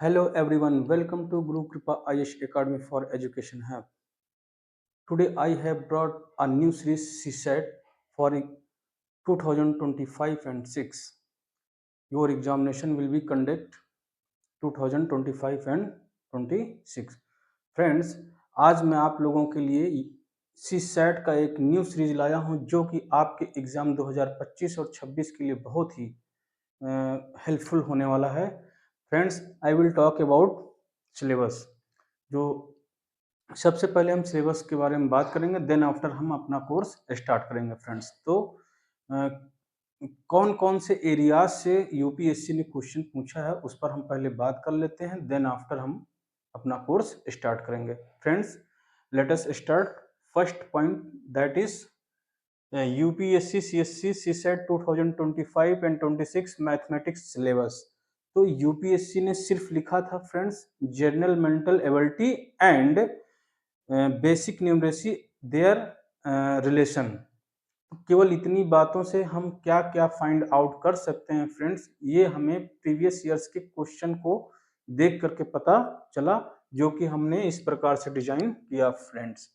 Hello everyone, welcome to Guru Kripa Ayush Academy for Education Hub. Today I have brought a new series CSET for 2025 and 6. Your examination will be conduct 2025 and 26. Friends, आज मैं आप लोगों के लिए सी set का एक new series लाया हूं जो कि आपके एग्जाम 2025 और 26 के लिए बहुत ही हेल्पफुल होने वाला है। Friends, I will talk about syllabus. जो सबसे पहले हम सिलेबस के बारे में बात करेंगे, देन आफ्टर हम अपना कोर्स स्टार्ट करेंगे। फ्रेंड्स, तो कौन कौन से एरियाज से यूपीएससी ने क्वेश्चन पूछा है उस पर हम पहले बात कर लेते हैं, देन आफ्टर हम अपना कोर्स स्टार्ट करेंगे। Friends, let us start. First point, that is UPSC CSC CSAT 2025 and 26 mathematics syllabus. तो यूपीएससी ने सिर्फ लिखा था friends, general mental ability and basic numeracy there relation. केवल इतनी बातों से हम क्या क्या फाइंड आउट कर सकते हैं फ्रेंड्स, ये हमें प्रीवियस ईयर्स के क्वेश्चन को देख करके पता चला, जो कि हमने इस प्रकार से डिजाइन किया। फ्रेंड्स,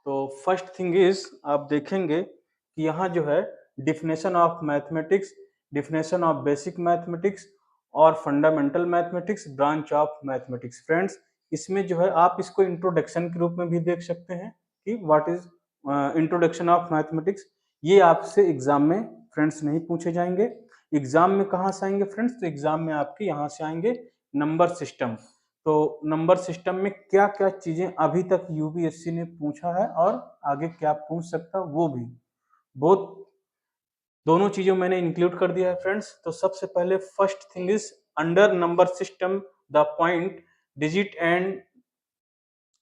तो फर्स्ट थिंग इज, आप देखेंगे कि यहाँ जो है definition of mathematics, definition of basic mathematics और fundamental mathematics, branch of mathematics. Friends, इसमें जो है आप इसको इंट्रोडक्शन के रूप में भी देख सकते हैं कि what is introduction of mathematics. ये आपसे एग्जाम में फ्रेंड्स नहीं पूछे जाएंगे। एग्जाम में कहाँ से आएंगे फ्रेंड्स? तो एग्जाम में आपके यहाँ से आएंगे नंबर सिस्टम। तो नंबर सिस्टम में क्या क्या चीजें अभी तक यूपीएससी ने पूछा है और आगे क्या पूछ सकता है वो भी, बहुत दोनों चीजों मैंने इंक्लूड कर दिया है। फ्रेंड्स, तो सबसे पहले first thing is under number system the point digit and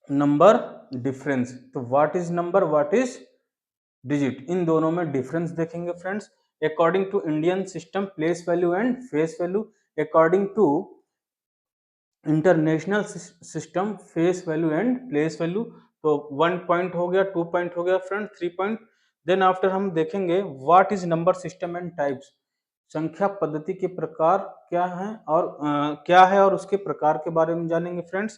number difference. तो what is number, what is digit, इन दोनों में डिफरेंस देखेंगे। Friends, according to Indian system place value and face value, according to international system face value and place value. तो 1 point हो गया, 2 point हो गया फ्रेंड, 3 पॉइंट। देन आफ्टर हम देखेंगे what is number system and types. संख्या पद्धति के प्रकार क्या है और क्या है और उसके प्रकार के बारे में जानेंगे। फ्रेंड्स,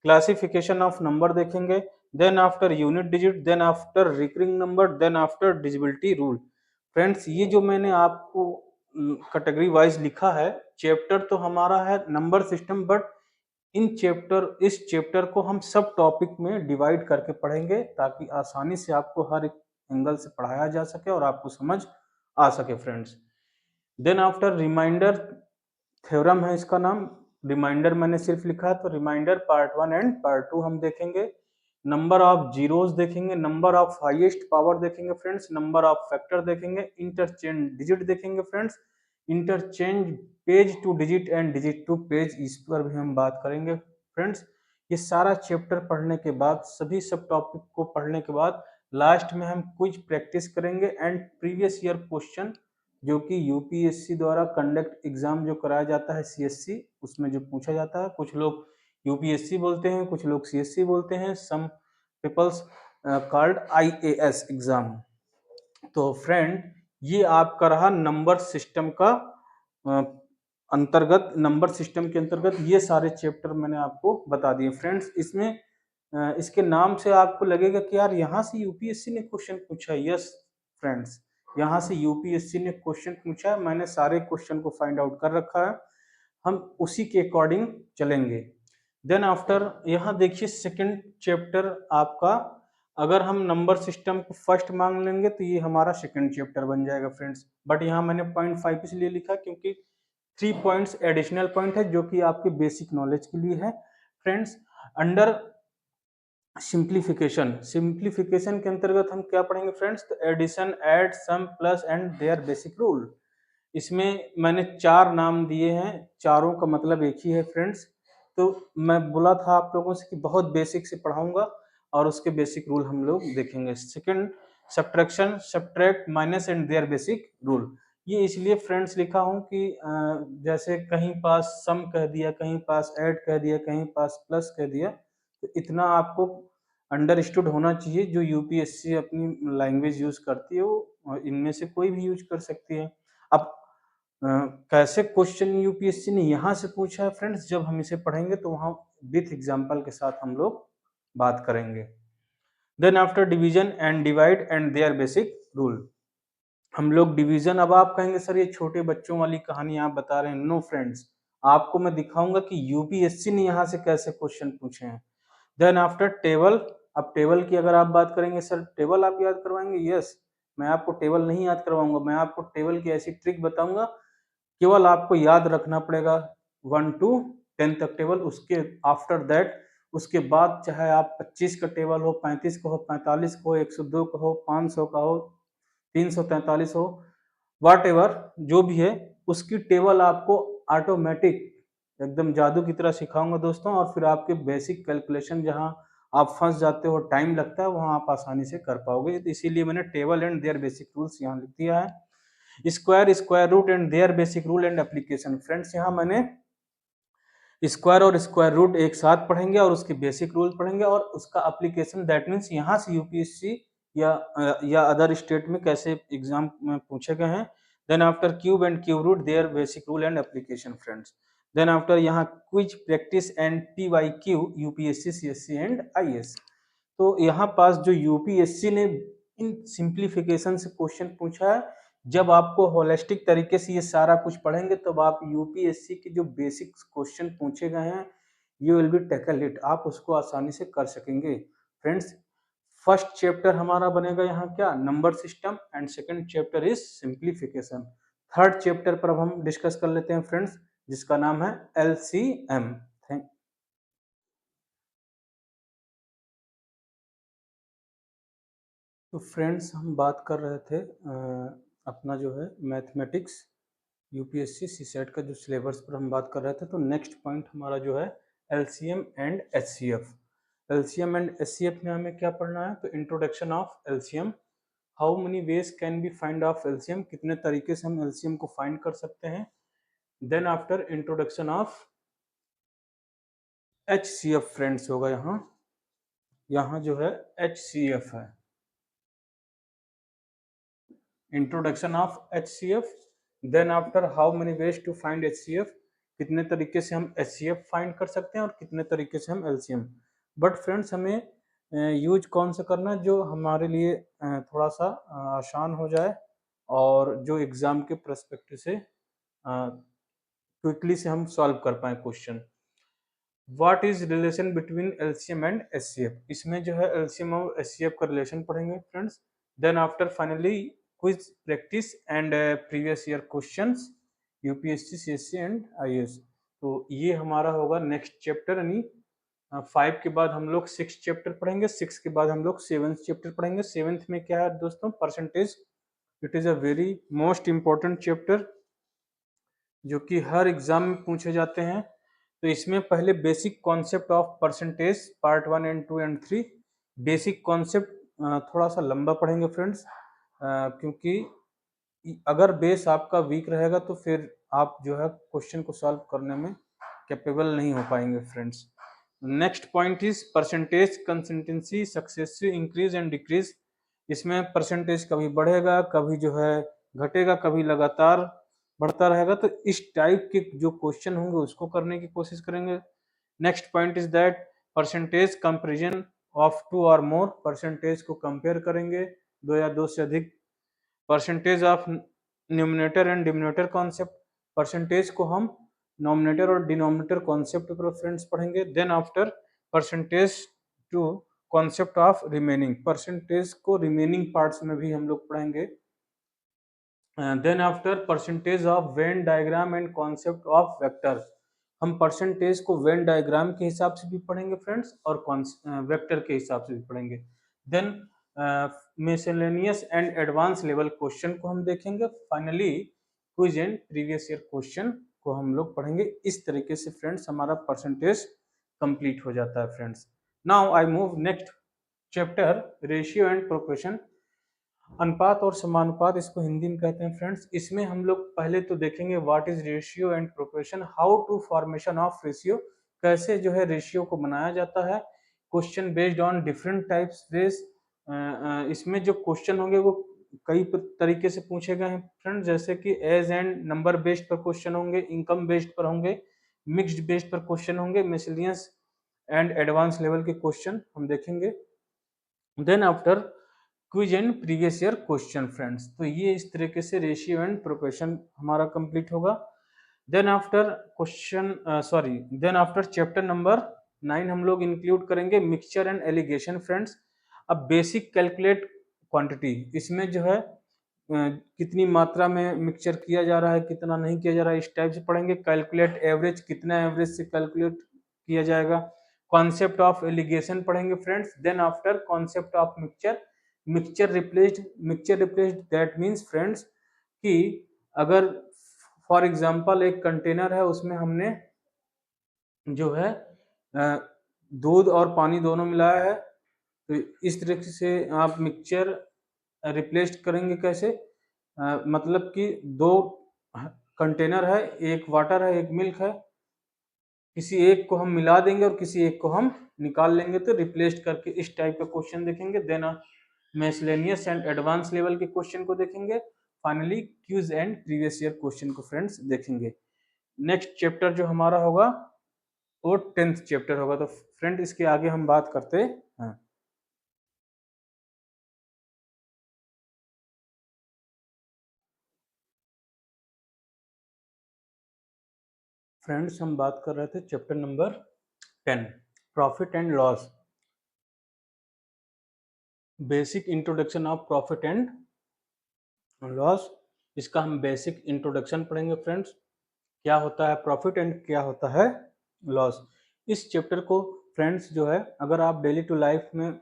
क्लासिफिकेशन ऑफ नंबर देखेंगे, then after unit digit, then after recurring number, then after divisibility rule. Friends, ये जो मैंने आपको कैटेगरी वाइज लिखा है, चैप्टर तो हमारा है नंबर सिस्टम, बट इस चैप्टर को हम सब टॉपिक में डिवाइड करके पढ़ेंगे ताकि आसानी से आपको हर एक एंगल से पढ़ाया जा सके और आपको समझ आ सके। Friends, then after remainder theorem है इसका नाम। रिमाइंडर मैंने सिर्फ लिखा है, तो रिमाइंडर पार्ट 1 एंड पार्ट 2 हम देखेंगे। नंबर ऑफ जीरोस देखेंगे, नंबर ऑफ हाईएस्ट पावर देखेंगे फ्रेंड्स, नंबर ऑफ फैक्टर देखेंगे, इंटरचेंज डिजिट देखेंगे friends, interchange page to digit and digit to page, इस पर भी हम बात करेंगे। फ्रेंड्स, ये सारा चैप्टर पढ़ने के बाद, सभी सब टॉपिक को पढ़ने के बाद लास्ट में हम कुछ प्रैक्टिस करेंगे एंड प्रीवियस ईयर क्वेश्चन जो कि यूपीएससी द्वारा कंडक्ट एग्जाम जो कराया जाता है सीएससी, उसमें जो पूछा जाता है, कुछ लोग यूपीएससी बोलते हैं, कुछ लोग सीएससी बोलते हैं, सम पीपल्स कॉल्ड आईएएस एग्जाम। तो फ्रेंड, ये आपका रहा नंबर सिस्टम का अंतर्गत, नंबर सिस्टम के अंतर्गत ये सारे चैप्टर मैंने आपको बता दिए। फ्रेंड्स, इसमें इसके नाम से आपको लगेगा कि यार यहाँ से यूपीएससी ने क्वेश्चन पूछा है। यस फ्रेंड्स, यहाँ से यूपीएससी ने क्वेश्चन पूछा है, मैंने सारे क्वेश्चन को फाइंड आउट कर रखा है, हम उसी के अकॉर्डिंग चलेंगे। देन आफ्टर यहाँ देखिए सेकंड चैप्टर आपका, अगर हम नंबर सिस्टम को फर्स्ट मांग लेंगे तो ये हमारा सेकंड चैप्टर बन जाएगा फ्रेंड्स। बट यहाँ मैंने 0.5 इसलिए लिखा क्योंकि 3 पॉइंट्स एडिशनल पॉइंट है जो कि आपके बेसिक नॉलेज के लिए है। फ्रेंड्स, अंडर सिंप्लीफिकेशन, सिंप्लीफिकेशन के अंतर्गत हम क्या पढ़ेंगे फ्रेंड्स? तो addition, add, sum, plus and their basic rule. इसमें मैंने 4 नाम दिए हैं, चारों का मतलब एक ही है फ्रेंड्स। तो मैं बोला था आप लोगों से कि बहुत बेसिक से पढ़ाऊंगा और उसके बेसिक रूल हम लोग देखेंगे। Second, subtraction, subtract, minus and their basic rule. ये इसलिए फ्रेंड्स लिखा हूं कि जैसे कहीं पास सम कह दिया, कहीं पास ऐड कह दिया, कहीं पास प्लस कह दिया, तो इतना आपको अंडरस्टूड होना चाहिए। जो यूपीएससी अपनी लैंग्वेज यूज करती है वो इनमें से कोई भी यूज कर सकती है। अब कैसे क्वेश्चन यूपीएससी ने यहाँ से पूछा है फ्रेंड्स, जब हम इसे पढ़ेंगे तो वहाँ विथ एग्जाम्पल के साथ हम लोग बात करेंगे। Then after division and divide and their basic rule, हम लोग डिवीजन, अब आप कहेंगे सर ये छोटे बच्चों वाली कहानी आप बता रहे हैं। नो फ्रेंड्स, आपको मैं दिखाऊंगा कि यूपीएससी ने यहाँ से कैसे क्वेश्चन पूछे हैं। देन आफ्टर टेबल, अब टेबल की अगर आप बात करेंगे, सर टेबल आप याद करवाएंगे, यस, मैं आपको टेबल नहीं याद करवाऊंगा, मैं आपको टेबल की ऐसी ट्रिक बताऊंगा, केवल आपको याद रखना पड़ेगा 1 to 10 तक टेबल। उसके आफ्टर दैट, उसके बाद चाहे आप 25 का टेबल हो, 35 का हो, 45 का हो, 102 का हो, 500 का हो, 343 हो, वाट एवर जो भी है, उसकी टेबल आपको ऑटोमेटिक एकदम जादू की तरह सिखाऊंगा दोस्तों। और फिर आपके बेसिक कैलकुलेशन जहां आप फंस जाते हो, टाइम लगता है, वहां आप आसानी से कर पाओगे। इसीलिए मैंने table and their basic rules यहाँ लिख दिया है। Square, square root and their basic rule and application, friends यहाँ मैंने स्क्वायर और स्क्वायर रूट एक साथ पढ़ेंगे और उसके बेसिक रूल पढ़ेंगे और उसका एप्लीकेशन, दैट मीन्स यहाँ से यूपीएससी या अदर स्टेट में कैसे एग्जाम में पूछे गए हैं। Then after cube and cube root, their basic rule and application friends. Then after यहाँ quiz practice and PYQ, UPSC, CSC and IAS। तो यहाँ पास जो यूपीएससी ने इन सिंप्लीफिकेशन से क्वेश्चन पूछा है, जब आपको होलिस्टिक तरीके से ये सारा कुछ पढ़ेंगे तब आप यूपीएससी के जो बेसिक क्वेश्चन पूछे गए हैं, you will be tackle it, आप उसको आसानी से कर सकेंगे फ्रेंड्स। फर्स्ट चैप्टर हमारा बनेगा यहाँ क्या, number system, and second chapter is simplification. Third chapter पर अब हम डिस्कस कर लेते हैं फ्रेंड्स, जिसका नाम है LCM। थैंक तो फ्रेंड्स, हम बात कर रहे थे अपना जो है मैथमेटिक्स यूपीएससी सीसेट का जो सिलेबस पर हम बात कर रहे थे। तो नेक्स्ट पॉइंट हमारा जो है LCM and HCF। LCM and HCF में हमें क्या पढ़ना है, तो introduction of LCM, how many veg can be find of LCM, कितने तरीके से हम LCM को फाइंड कर सकते हैं। Then after introduction of HCF friends होगा यहाँ जो है HCF है, introduction of HCF। Then after how many ways to find HCF, कितने तरीके से हम HCF फाइंड कर सकते हैं और कितने तरीके से हम LCM। बट फ्रेंड्स हमें यूज कौन सा करना है जो हमारे लिए थोड़ा सा आसान हो जाए और जो एग्जाम के पर्सपेक्टिव से क्विकली से हम सॉल्व कर पाए question. What is relation between LCM and HCF, इसमें जो है LCM और HCF का रिलेशन पढ़ेंगे friends. Then after finally quiz practice and previous year questions, UPSC, CSC and IAS। तो ये हमारा होगा नेक्स्ट चैप्टर, यानी 5 के बाद हम लोग 6 चैप्टर पढ़ेंगे, 6 के बाद हम लोग 7th चैप्टर पढ़ेंगे। 7th में क्या है दोस्तों, percentage. It is a very most important chapter जो कि हर एग्जाम में पूछे जाते हैं। तो इसमें पहले basic concept of percentage part 1 and 2 and 3, basic concept थोड़ा सा लंबा पढ़ेंगे फ्रेंड्स, क्योंकि अगर बेस आपका वीक रहेगा तो फिर आप जो है क्वेश्चन को सॉल्व करने में कैपेबल नहीं हो पाएंगे friends. Next point is percentage consistency, successive increase and decrease. इसमें परसेंटेज कभी बढ़ेगा, कभी जो है घटेगा, कभी लगातार बढ़ता रहेगा। तो इस टाइप के जो क्वेश्चन होंगे उसको करने की कोशिश करेंगे। Next point is that percentage comparison of 2 और मोर, परसेंटेज को कंपेयर करेंगे 2 या 2 से अधिक। Percentage of numerator and denominator concept, percentage को हम नॉमिनेटर और डिनोमिनेटर कॉन्सेप्ट पर फ्रेंड्स पढ़ेंगे। Then after percentage to concept of remaining, percentage को रिमेनिंग पार्ट्स में भी हम लोग पढ़ेंगे। Then after percentage of Venn diagram and concept of vector, हम परसेंटेज को वेन डायग्राम के हिसाब से भी पढ़ेंगे फ्रेंड्स और वेक्टर के हिसाब से भी पढ़ेंगे। Then miscellaneous and advance level question को हम देखेंगे। Finally quiz and previous year question को हम लोग पढ़ेंगे। इस तरीके से फ्रेंड्स हमारा परसेंटेज कंप्लीट हो जाता है friends. Now I move next chapter, ratio and proportion, अनुपात और समानुपात इसको हिंदी में कहते हैं फ्रेंड्स। इसमें हम लोग पहले तो देखेंगे what is ratio and proportion, how to formation of ratio, कैसे जो है रेशियो को बनाया जाता है। Question based on different types ways, इसमें जो क्वेश्चन होंगे वो कई तरीके से पूछे गए हैं फ्रेंड्स, जैसे कि एज एंड नंबर बेस्ड पर क्वेश्चन होंगे, इनकम बेस्ड पर होंगे, मिक्स्ड बेस्ड पर क्वेश्चन होंगे, मिसलिनियस एंड एडवांस लेवल के क्वेश्चन हम देखेंगे। Then after quiz and previous year question friends, तो ये इस तरीके से रेशियो एंड प्रोपोर्शन हमारा कंप्लीट होगा। Then after then after chapter number 9 हम लोग इंक्लूड करेंगे मिक्सचर एंड एलिगेशन फ्रेंड्स। अब बेसिक कैलकुलेट क्वांटिटी, इसमें जो है कितनी मात्रा में मिक्सचर किया जा रहा है, कितना नहीं किया जा रहा है, इस टाइप से पढ़ेंगे। कैलकुलेट एवरेज, कितना एवरेज से कैलकुलेट किया जाएगा। कॉन्सेप्ट ऑफ एलिगेशन पढ़ेंगे friends. Then after concept of mixture, mixture replaced that means friends कि अगर फॉर एग्जांपल एक कंटेनर है, उसमें हमने जो है दूध और पानी दोनों मिलाया है, तो इस तरीके से आप मिक्सचर रिप्लेस करेंगे कैसे, मतलब कि दो कंटेनर है, एक वाटर है एक मिल्क है, किसी एक को हम मिला देंगे और किसी एक को हम निकाल लेंगे, तो रिप्लेस करके इस टाइप का क्वेश्चन देखेंगे। Then miscellaneous and advance level के क्वेश्चन को देखेंगे। Finally quiz and previous year question को फ्रेंड्स देखेंगे। नेक्स्ट चैप्टर जो हमारा होगा वो 10th चैप्टर होगा। तो फ्रेंड इसके आगे हम बात करते हैं। फ्रेंड्स हम बात कर रहे थे chapter number 10 profit and loss, basic introduction of profit and loss. इसका हम बेसिक इंट्रोडक्शन पढ़ेंगे फ्रेंड्स, क्या होता है प्रॉफिट एंड क्या होता है लॉस। इस चैप्टर को फ्रेंड्स जो है अगर आप डेली टू लाइफ में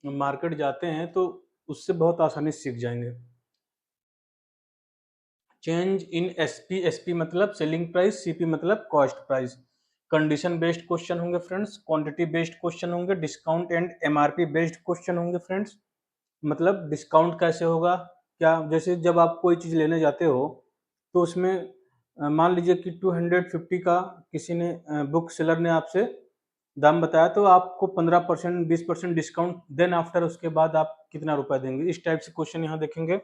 मार्केट जाते हैं तो उससे बहुत आसानी से सीख जाएंगे। चेंज इन एसपी, एसपी मतलब सेलिंग प्राइस, सीपी मतलब cost price. Condition based question होंगे फ्रेंड्स, क्वांटिटी बेस्ड क्वेश्चन होंगे, discount and MRP based question होंगे फ्रेंड्स। मतलब डिस्काउंट कैसे होगा, क्या जैसे जब आप कोई चीज़ लेने जाते हो तो उसमें मान लीजिए कि 250 का किसी ने बुक सेलर ने आपसे दाम बताया, तो आपको 15% 20% डिस्काउंट, देन आफ्टर उसके बाद आप कितना रुपया देंगे, इस टाइप से क्वेश्चन यहाँ देखेंगे।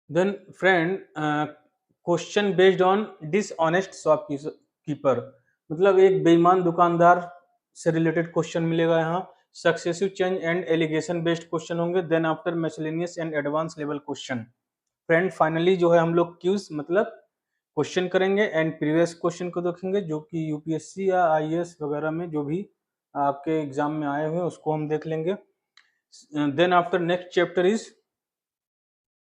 Then friend question based on dishonest shopkeeper, मतलब एक बेईमान दुकानदार से रिलेटेड क्वेश्चन मिलेगा यहाँ। Successive change and alligation based question होंगे। Then after miscellaneous and advance level question. Friend finally जो है हम लोग क्यूज मतलब क्वेश्चन करेंगे एंड प्रीवियस क्वेश्चन को देखेंगे, जो कि यूपीएससी या आईएएस वगैरह में जो भी आपके एग्जाम में आए हुए हैं उसको हम देख लेंगे। Then after next chapter is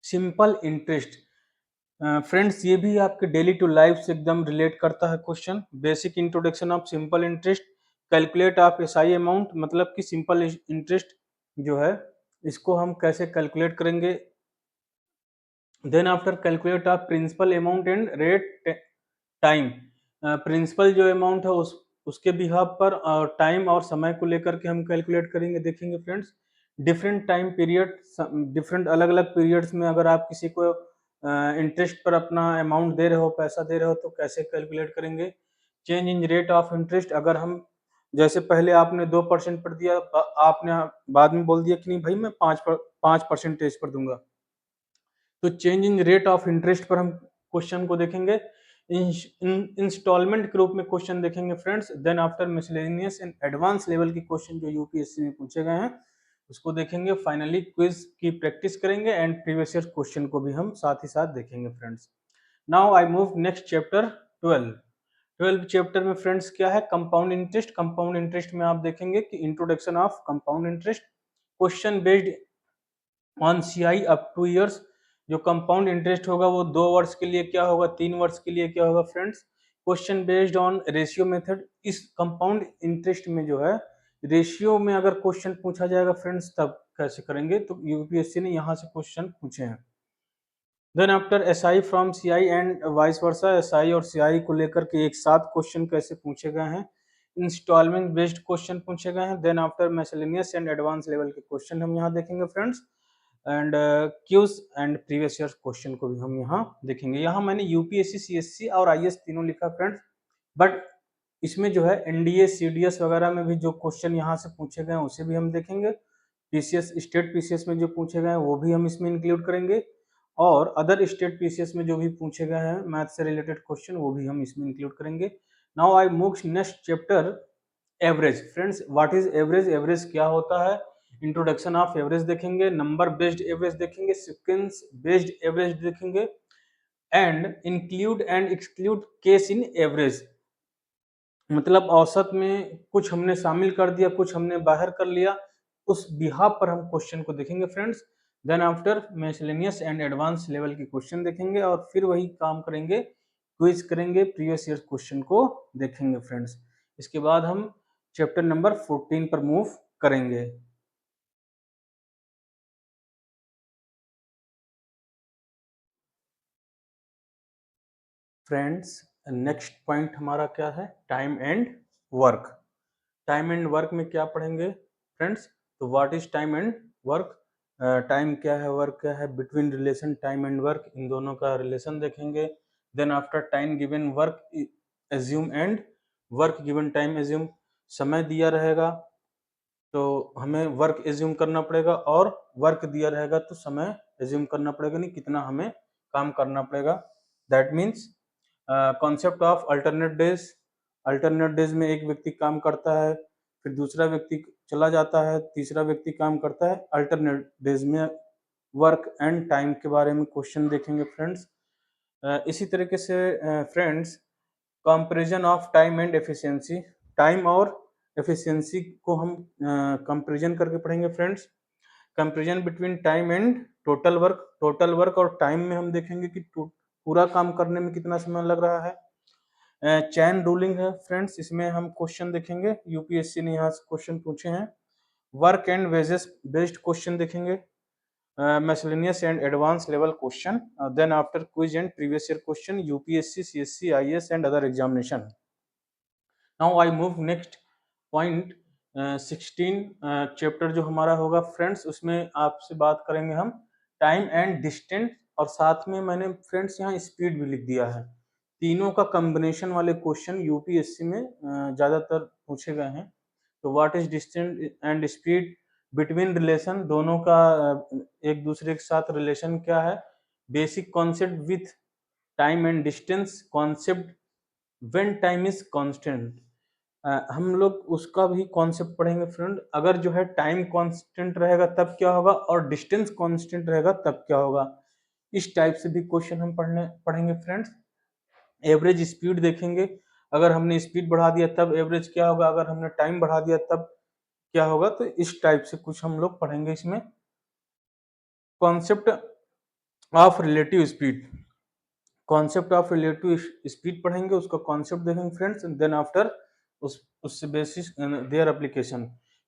simple interest. Friends ये भी आपके डेली टू लाइफ से एकदम रिलेट करता है question. Basic introduction of simple interest, calculate of SI amount, मतलब कि सिंपल इंटरेस्ट जो है इसको हम कैसे कैलकुलेट करेंगे। Then after calculate of principal amount and rate time, principal जो अमाउंट है उसके बिहाफ पर टाइम और समय को लेकर के हम कैलकुलेट करेंगे, देखेंगे friends. Different time period, different अलग अलग पीरियड्स में अगर आप किसी को इंटरेस्ट पर अपना अमाउंट दे रहे हो, पैसा दे रहे हो, तो कैसे कैलकुलेट करेंगे। Change in rate of interest, अगर हम जैसे पहले आपने 2% पर दिया, आपने बाद में बोल दिया कि नहीं भाई मैं 5% पर दूंगा, तो change in rate of interest पर हम क्वेश्चन को देखेंगे। इंस्टॉलमेंट के रूप में क्वेश्चन देखेंगे friends. Then after miscellaneous and advance level के क्वेश्चन जो यूपीएससी में पूछे गए हैं उसको देखेंगे। फाइनली क्विज की प्रैक्टिस करेंगे एंड प्रीवियस ईयर क्वेश्चन को भी हम साथ ही साथ देखेंगे friends. Now I move next chapter 12 chapter में फ्रेंड्स क्या है, कंपाउंड इंटरेस्ट। कंपाउंड इंटरेस्ट में आप देखेंगे कि introduction of compound interest, question based on CI up two years. जो कंपाउंड इंटरेस्ट होगा वो 2 वर्ष के लिए क्या होगा, 3 वर्ष के लिए क्या होगा friends. Question based on ratio method, इस कंपाउंड इंटरेस्ट में जो है रेशियो में अगर क्वेश्चन पूछा जाएगा फ्रेंड्स तब कैसे करेंगे, तो यूपीएससी ने यहाँ से क्वेश्चन पूछे हैं। Then after SI from CI and vice versa, SI और सीआई को लेकर के एक साथ क्वेश्चन कैसे पूछे गए हैं। इंस्टॉलमेंट बेस्ड क्वेश्चन पूछे गए हैं। Then after miscellaneous and advance level के क्वेश्चन हम यहाँ देखेंगे friends and quiz and previous year question को भी हम यहाँ देखेंगे। यहाँ मैंने यूपीएससी, सीएससी और आईएएस तीनों लिखा फ्रेंड्स, बट इसमें जो है एनडीए, सीडीएस वगैरह में भी जो क्वेश्चन यहाँ से पूछे गए हैं उसे भी हम देखेंगे। पीसीएस स्टेट पीसीएस में जो पूछे गए हैं वो भी हम इसमें इंक्लूड करेंगे, और अदर स्टेट पीसीएस में जो भी पूछे गए हैं मैथ से रिलेटेड क्वेश्चन वो भी हम इसमें इंक्लूड करेंगे। Now I move next chapter, average. Friends what is average, average क्या होता है, इंट्रोडक्शन ऑफ एवरेज देखेंगे, नंबर बेस्ड एवरेज देखेंगे, सीक्वेंस बेस्ड एवरेज देखेंगे, and include and exclude case in average. मतलब औसत में कुछ हमने शामिल कर दिया, कुछ हमने बाहर कर लिया, उस बिहाफ पर हम क्वेश्चन को देखेंगे friends. Then after miscellaneous and advance level के क्वेश्चन देखेंगे, और फिर वही काम करेंगे, क्विज करेंगे, प्रीवियस ईयर क्वेश्चन को देखेंगे फ्रेंड्स। इसके बाद हम चैप्टर नंबर 14 पर मूव करेंगे। फ्रेंड्स नेक्स्ट पॉइंट हमारा क्या है, time and work. Time and work में क्या पढ़ेंगे फ्रेंड्स, तो what is time and work, time क्या है, वर्क क्या है, between relation time and work, इन दोनों का रिलेशन देखेंगे। Then after time given work assume and work given time assume, समय दिया रहेगा तो हमें वर्क एज्यूम करना पड़ेगा, और वर्क दिया रहेगा तो समय एज्यूम करना पड़ेगा, नहीं कितना हमें काम करना पड़ेगा। That means concept of alternate days, alternate days में एक व्यक्ति काम करता है, फिर दूसरा व्यक्ति चला जाता है, तीसरा व्यक्ति काम करता है। अल्टरनेट डेज में वर्क एंड टाइम के बारे में क्वेश्चन देखेंगे फ्रेंड्स। इसी तरीके से friends comparison of time and efficiency, time और एफिशिएंसी को हम कंपैरिजन करके पढ़ेंगे friends. Comparison between time and total work, total work और टाइम में हम देखेंगे कि पूरा काम करने में कितना समय लग रहा है। चैन रूलिंग है फ्रेंड्स, इसमें हम क्वेश्चन देखेंगे, यूपीएससी ने यहाँ से क्वेश्चन पूछे हैं। Work and wages based question देखेंगे, miscellaneous and advanced level question, then after quiz and previous year question, UPSC, CSC, IAS and other examination. Now I move next point, 16 chapter जो हमारा होगा friends, उसमें आपसे बात करेंगे हम टाइम एंड डिस्टेंस, और साथ में मैंने फ्रेंड्स यहाँ स्पीड भी लिख दिया है। तीनों का कॉम्बिनेशन वाले क्वेश्चन यूपीएससी में ज़्यादातर पूछे गए हैं। तो what is distance and speed, between relation, दोनों का एक दूसरे के साथ रिलेशन क्या है, basic concept with time and distance, concept when time is constant, हम लोग उसका भी कॉन्सेप्ट पढ़ेंगे फ्रेंड। अगर जो है टाइम कांस्टेंट रहेगा तब क्या होगा, और डिस्टेंस कांस्टेंट रहेगा तब क्या होगा, इस टाइप से भी क्वेश्चन हम पढ़ेंगे फ्रेंड्स। एवरेज स्पीड देखेंगे, अगर हमने स्पीड बढ़ा दिया तब एवरेज क्या होगा, अगर हमने टाइम बढ़ा दिया तब क्या होगा, तो इस टाइप से कुछ हम लोग पढ़ेंगे इसमें। Concept of relative speed, concept of relative speed पढ़ेंगे, उसका कॉन्सेप्ट देखेंगे फ्रेंड्स। देन आफ्टर उससे basis their application,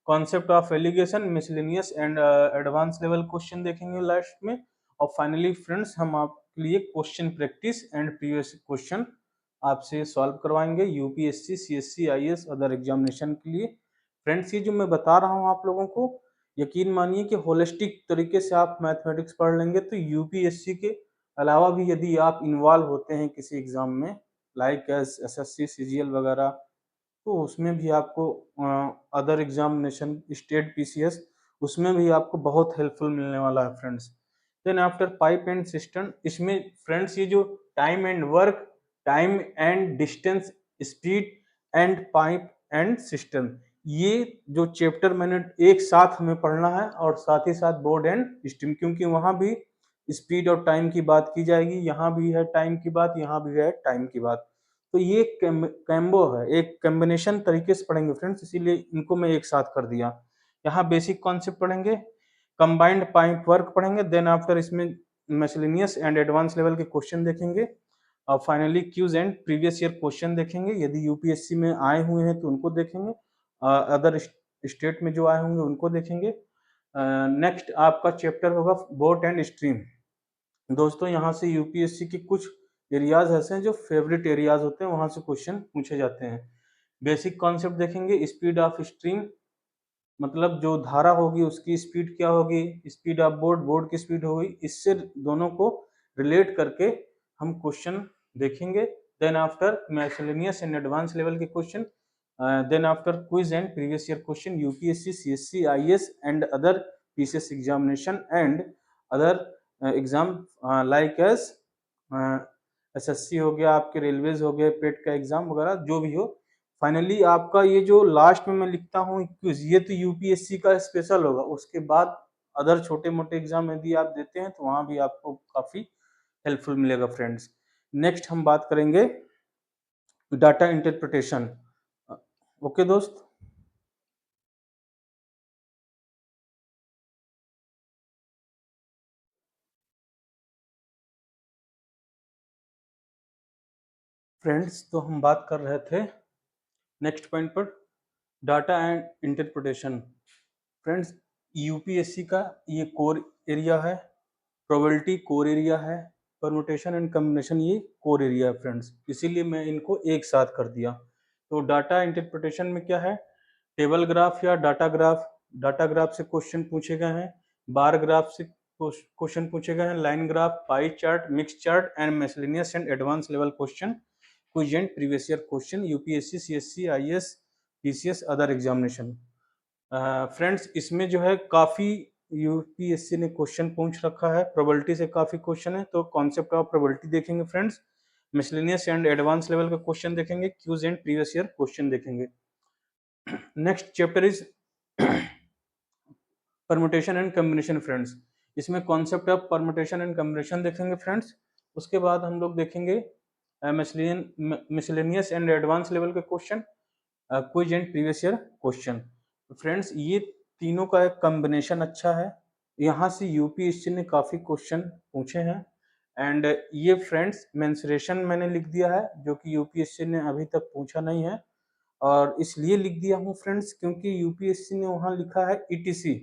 concept of alligation, miscellaneous and advance level question देखेंगे लास्ट में। और फाइनली फ्रेंड्स हम आपके लिए question practice and previous question आपसे सॉल्व करवाएंगे UPSC, CSC, IAS other examination के लिए। फ्रेंड्स ये जो मैं बता रहा हूँ आप लोगों को, यकीन मानिए कि होलिस्टिक तरीके से आप मैथमेटिक्स पढ़ लेंगे तो यूपीएससी के अलावा भी यदि आप इन्वॉल्व होते हैं किसी एग्जाम में, लाइक एस एसएससी, सीजीएल वगैरह, तो उसमें भी आपको अदर एग्जामिनेशन, स्टेट पीसीएस, उसमें भी आपको बहुत हेल्पफुल मिलने वाला है friends. Then after pipe and cistern, इसमें फ्रेंड्स ये जो time and work, time and distance, speed and pipe and cistern, ये जो चैप्टर मैंने एक साथ हमें पढ़ना है, और साथ ही साथ बोर्ड एंड स्ट्रीम, क्योंकि वहां भी स्पीड और टाइम की बात की जाएगी, यहाँ भी है टाइम की बात, यहाँ भी है टाइम की बात। तो ये कैम्बो है, एक कॉम्बिनेशन तरीके से पढ़ेंगे फ्रेंड्स, इसीलिए इनको मैं एक साथ कर दिया। यहाँ बेसिक कॉन्सेप्ट पढ़ेंगे, कंबाइंड पाइप वर्क पढ़ेंगे, देन आफ्टर इसमें मिसलेनियस एंड एडवांस लेवल के क्वेश्चन देखेंगे, और finally quiz and previous year question देखेंगे, यदि यूपीएससी में आए हुए हैं तो उनको देखेंगे, अदर स्टेट में जो आए होंगे उनको देखेंगे। नेक्स्ट आपका चैप्टर होगा बोट एंड स्ट्रीम। दोस्तों यहाँ से यूपीएससी की कुछ एरियाज ऐसे हैं जो फेवरेट एरियाज होते हैं, वहां से क्वेश्चन पूछे जाते हैं। बेसिक कॉन्सेप्ट देखेंगे, स्पीड ऑफ स्ट्रीम, मतलब जो धारा होगी उसकी स्पीड क्या होगी, स्पीड ऑफ बोर्ड, बोर्ड की स्पीड होगी, इससे दोनों को रिलेट करके हम क्वेश्चन देखेंगे। Then after miscellaneous and advance level के question, then after quiz and previous year question, UPSC, CSC, IAS and other PCS examination and other exam like as SSC हो गया, आपके रेलवेज हो गए, पेट का एग्जाम वगैरह जो भी हो। फाइनली आपका ये जो लास्ट में मैं लिखता हूँ क्विज, ये तो यूपीएससी का स्पेशल होगा। उसके बाद अदर छोटे मोटे एग्जाम यदि आप देते हैं तो वहां भी आपको काफी हेल्पफुल मिलेगा फ्रेंड्स। नेक्स्ट हम बात करेंगे डाटा इंटरप्रिटेशन। ओके दोस्त, फ्रेंड्स तो हम बात कर रहे थे नेक्स्ट पॉइंट पर, data and interpretation. Friends UPSC का ये कोर एरिया है, प्रोबेबिलिटी कोर एरिया है, परमुटेशन एंड कम्बिनेशन ये कोर एरिया है फ्रेंड्स, इसीलिए मैं इनको एक साथ कर दिया। तो डाटा इंटरप्रिटेशन में क्या है, टेबल ग्राफ या डाटा ग्राफ से क्वेश्चन पूछे गए हैं, बार ग्राफ से क्वेश्चन पूछे गए हैं, line graph, pie chart, mix chart and miscellaneous and advance level question, quiz and previous year question, UPSC, CSC, IAS, PCS, other examination. Friends इसमें जो है काफी यूपीएससी ने क्वेश्चन पूछ रखा है, प्रोबेबिलिटी से काफी क्वेश्चन है, तो कॉन्सेप्ट ऑफ प्रोबेबिलिटी देखेंगे friends, miscellaneous and advance level का क्वेश्चन देखेंगे, quiz and previous year question देखेंगे। Next chapter is permutation and combination friends, इसमें concept of permutation and combination देखेंगे फ्रेंड्स। उसके बाद हम लोग देखेंगे मिसलेनियस एंड एडवांस लेवल के question, quiz and previous year question. Friends ये तीनों का एक कॉम्बिनेशन अच्छा है, यहाँ से यूपीएससी ने काफी क्वेश्चन पूछे हैं। एंड ये फ्रेंड्स मेंसुरेशन मैंने लिख दिया है जो कि यूपीएससी ने अभी तक पूछा नहीं है, और इसलिए लिख दिया हूँ फ्रेंड्स क्योंकि यूपीएससी ने वहाँ लिखा है ईटीसी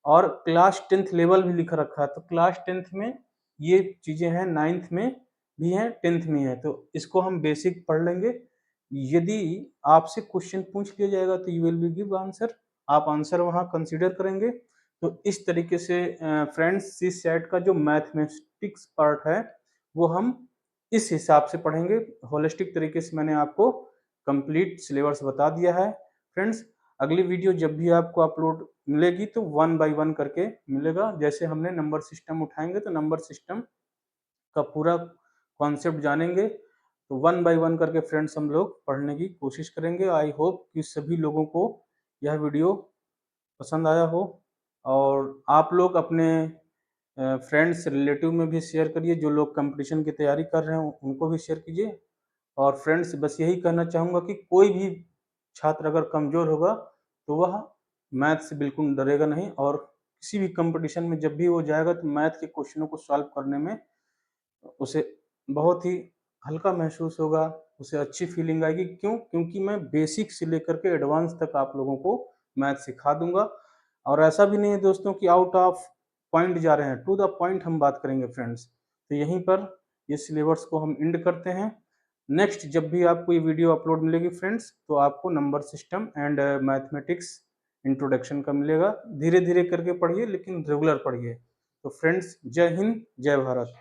और क्लास 10th लेवल भी लिख रखा है, तो क्लास 10th में ये चीजें हैं, 9th में भी हैं, 10th में है, तो इसको हम बेसिक पढ़ लेंगे। यदि आपसे क्वेश्चन पूछ लिया जाएगा तो you will be give answer, आप आंसर वहाँ कंसीडर करेंगे। तो इस तरीके से फ्रेंड्स सी सेट का जो मैथमेटिक्स पार्ट है वो हम इस हिसाब से पढ़ेंगे, होलिस्टिक तरीके से मैंने आपको कंप्लीट सिलेबस बता दिया है। फ्रेंड्स अगली वीडियो जब भी आपको अपलोड मिलेगी तो 1 बाय 1 करके मिलेगा, जैसे हमने नंबर सिस्टम उठाएंगे तो नंबर सिस्टम का पूरा कॉन्सेप्ट जानेंगे, तो 1 बाय 1 करके फ्रेंड्स हम लोग पढ़ने की कोशिश करेंगे। आई होप कि सभी लोगों को यह वीडियो पसंद आया हो, और आप लोग अपने फ्रेंड्स रिलेटिव में भी शेयर करिए, जो लोग कंपटीशन की तैयारी कर रहे हैं उनको भी शेयर कीजिए। और फ्रेंड्स बस यही कहना चाहूँगा कि कोई भी छात्र अगर कमज़ोर होगा तो वह मैथ से बिल्कुल डरेगा नहीं, और किसी भी कंपटीशन में जब भी वो जाएगा तो मैथ के क्वेश्चनों को सॉल्व करने में उसे बहुत ही हल्का महसूस होगा, उसे अच्छी फीलिंग आएगी। क्यों? क्योंकि मैं बेसिक से लेकर के एडवांस तक आप लोगों को मैथ सिखा दूंगा। और ऐसा भी नहीं है दोस्तों कि आउट ऑफ पॉइंट जा रहे हैं, टू द पॉइंट हम बात करेंगे फ्रेंड्स। तो यहीं पर ये सिलेबस को हम एंड करते हैं। नेक्स्ट जब भी आपको ये वीडियो अपलोड मिलेगी फ्रेंड्स तो आपको number system and mathematics introduction का मिलेगा। धीरे धीरे करके पढ़िए लेकिन रेगुलर पढ़िए। तो फ्रेंड्स जय हिंद, जय भारत।